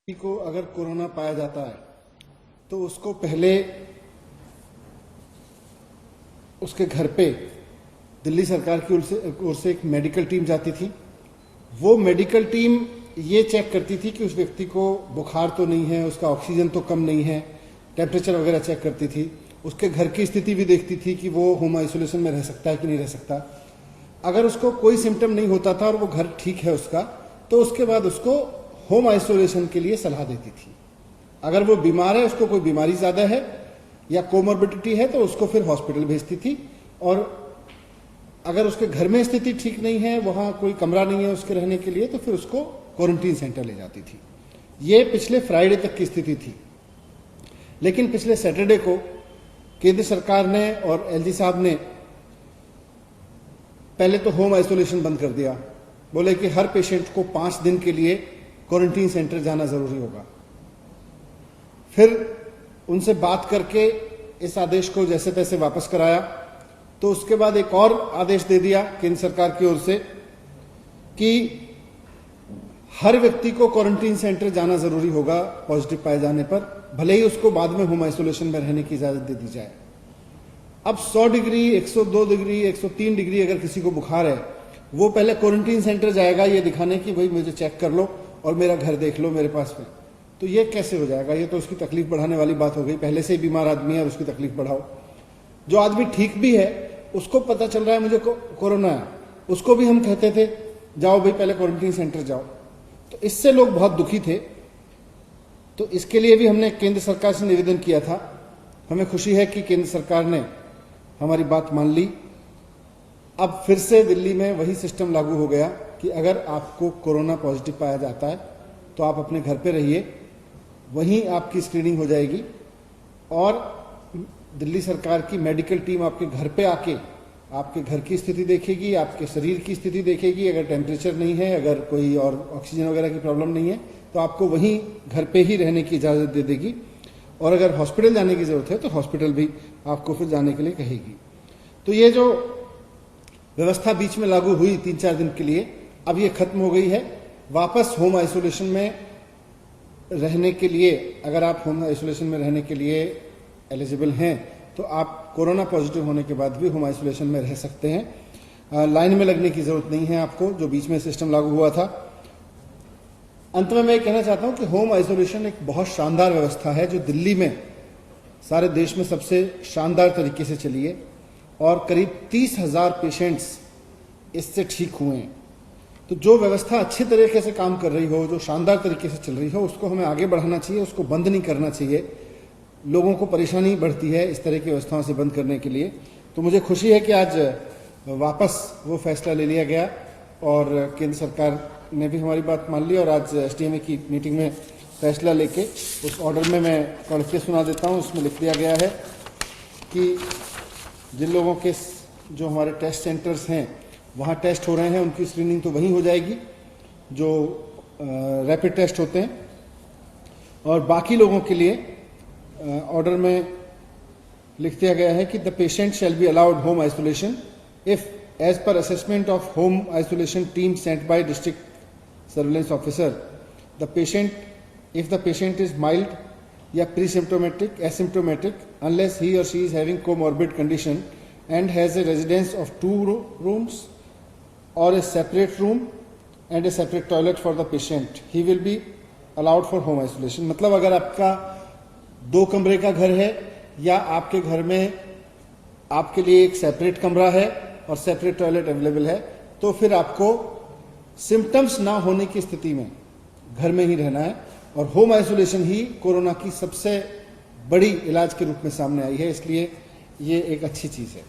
किसी को अगर कोरोना पाया जाता है तो उसको पहले उसके घर पे दिल्ली सरकार की ओर से एक मेडिकल टीम जाती थी। वो मेडिकल टीम ये चेक करती थी कि उस व्यक्ति को बुखार तो नहीं है, उसका ऑक्सीजन तो कम नहीं है, टेम्परेचर वगैरह चेक करती थी। उसके घर की स्थिति भी देखती थी कि वो होम आइसोलेशन में रह सकता है कि नहीं रह सकता। अगर उसको कोई सिम्टम नहीं होता था और वो घर ठीक है उसका, तो उसके बाद उसको होम आइसोलेशन के लिए सलाह देती थी। अगर वो बीमार है, उसको कोई बीमारी ज्यादा है या कोमोर्बिडिटी है, तो उसको फिर हॉस्पिटल भेजती थी। और अगर उसके घर में स्थिति ठीक नहीं है, वहां कोई कमरा नहीं है उसके रहने के लिए, तो फिर उसको क्वारंटीन सेंटर ले जाती थी। ये पिछले फ्राइडे तक की स्थिति थी। लेकिन पिछले सैटरडे को केंद्र सरकार ने और एलजी साहब ने पहले तो होम आइसोलेशन बंद कर दिया। बोले कि हर पेशेंट को 5 दिन के लिए क्वारंटीन सेंटर जाना जरूरी होगा। फिर उनसे बात करके इस आदेश को जैसे तैसे वापस कराया। तो उसके बाद एक और आदेश दे दिया केंद्र सरकार की ओर से कि हर व्यक्ति को क्वारंटीन सेंटर जाना जरूरी होगा पॉजिटिव पाए जाने पर, भले ही उसको बाद में होम आइसोलेशन में रहने की इजाजत दे दी जाए। अब 100 डिग्री, 102 डिग्री, 103 डिग्री अगर किसी को बुखार है, वो पहले क्वारंटीन सेंटर जाएगा ये दिखाने की भाई मुझे चेक कर लो और मेरा घर देख लो मेरे पास में। तो ये कैसे हो जाएगा? ये तो उसकी तकलीफ बढ़ाने वाली बात हो गई। पहले से ही बीमार आदमी है और उसकी तकलीफ बढ़ाओ। जो आदमी ठीक भी है, उसको पता चल रहा है मुझे कोरोना है, उसको भी हम कहते थे जाओ भाई पहले क्वारंटीन सेंटर जाओ। तो इससे लोग बहुत दुखी थे। तो इसके लिए भी हमने केंद्र सरकार से निवेदन किया था। हमें खुशी है कि केंद्र सरकार ने हमारी बात मान ली। अब फिर से दिल्ली में वही सिस्टम लागू हो गया कि अगर आपको कोरोना पॉजिटिव पाया जाता है तो आप अपने घर पे रहिए, वहीं आपकी स्क्रीनिंग हो जाएगी और दिल्ली सरकार की मेडिकल टीम आपके घर पे आके आपके घर की स्थिति देखेगी, आपके शरीर की स्थिति देखेगी। अगर टेम्परेचर नहीं है, अगर कोई और ऑक्सीजन वगैरह की प्रॉब्लम नहीं है, तो आपको वहीं घर पे ही रहने की इजाजत दे देगी। और अगर हॉस्पिटल जाने की जरूरत है तो हॉस्पिटल भी आपको फिर जाने के लिए कहेगी। तो ये जो व्यवस्था बीच में लागू हुई 3-4 दिन के लिए, अब ये खत्म हो गई है। वापस होम आइसोलेशन में रहने के लिए, अगर आप होम आइसोलेशन में रहने के लिए एलिजिबल हैं, तो आप कोरोना पॉजिटिव होने के बाद भी होम आइसोलेशन में रह सकते हैं। लाइन में लगने की जरूरत नहीं है आपको, जो बीच में सिस्टम लागू हुआ था। अंत में मैं ये कहना चाहता हूं कि होम आइसोलेशन एक बहुत शानदार व्यवस्था है जो दिल्ली में सारे देश में सबसे शानदार तरीके से चली है और करीब 30,000 पेशेंट्स इससे ठीक हुए हैं। तो जो व्यवस्था अच्छे तरीके से काम कर रही हो, जो शानदार तरीके से चल रही हो, उसको हमें आगे बढ़ाना चाहिए, उसको बंद नहीं करना चाहिए। लोगों को परेशानी बढ़ती है इस तरह की व्यवस्थाओं से बंद करने के लिए। तो मुझे खुशी है कि आज वापस वो फैसला ले लिया गया और केंद्र सरकार ने भी हमारी बात मान ली। और आज एसडीएमए की मीटिंग में फैसला लेके उस ऑर्डर में मैं पढ़ के सुना देता हूँ। उसमें लिख दिया गया है कि जिन लोगों के जो हमारे टेस्ट सेंटर्स हैं वहाँ टेस्ट हो रहे हैं, उनकी स्क्रीनिंग तो वहीं हो जाएगी जो रैपिड टेस्ट होते हैं। और बाकी लोगों के लिए ऑर्डर में लिख दिया गया है कि the patient shall be allowed home isolation if as per assessment of home isolation team sent by district surveillance officer the patient if the patient is mild या presymptomatic, asymptomatic, unless he or she is having comorbid condition and has a residence of 2 rooms or a separate room and a separate toilet for the patient, he will be allowed for home isolation। मतलब अगर आपका 2 कमरे का घर है या आपके घर में आपके लिए एक सेपरेट कमरा है और सेपरेट टॉयलेट अवेलेबल है, तो फिर आपको सिम्टम्स ना होने की स्थिति में घर में ही रहना है। और होम आइसोलेशन ही कोरोना की सबसे बड़ी इलाज के रूप में सामने आई है, इसलिए ये एक अच्छी चीज है।